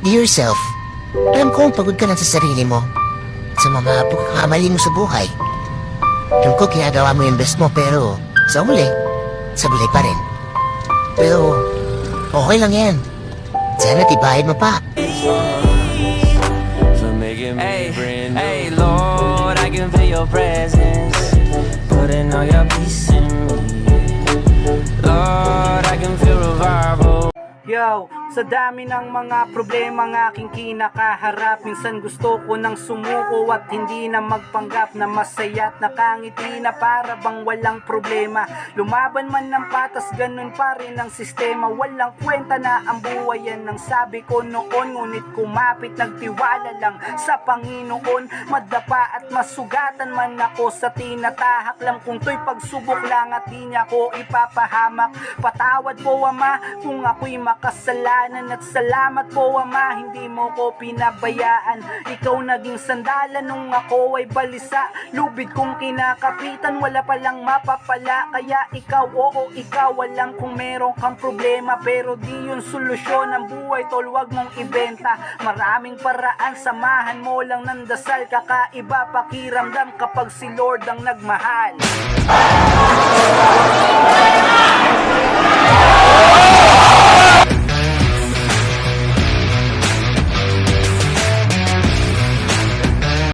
Be yourself. Alam kong pagod ka na sa sarili mo. Sa mga pagkakamali mo sa buhay. Alam ko ginagawa mo yung best mo pero sa huli, sablay pa rin. Pero okay lang yan. Sana tibahin mo pa. Hey, hey, Lord, I can feel your presence, putting all your peace in me. Lord, I can feel revival. Yo, sa dami ng mga problema ng aking kinakaharap, minsan gusto ko nang sumuko at hindi na magpanggap na masaya at nakangiti na para bang walang problema. Lumaban man ng patas, ganun pa rin ang sistema. Walang kwenta na ang buhay, yan ang sabi ko noon. Ngunit kumapit, nagtiwala lang sa Panginoon. Madapa at masugatan man ako sa tinatahak, lang kung to'y pagsubok lang at di niya ko ipapahamak. Patawad po Ama kung ako'y makasalanan, at salamat po Ama, hindi mo ko pinabayaan. Ikaw naging sandalan nung ako ay balisa. Lubid kong kinakapitan, wala palang mapapala. Kaya ikaw, oo ikaw, walang kung meron kang problema, pero di yun solusyon ng buhay tol, wag mong ibenta. Maraming paraan, samahan mo lang ng dasal. Kakaiba pakiramdam kapag si Lord ang nagmahal.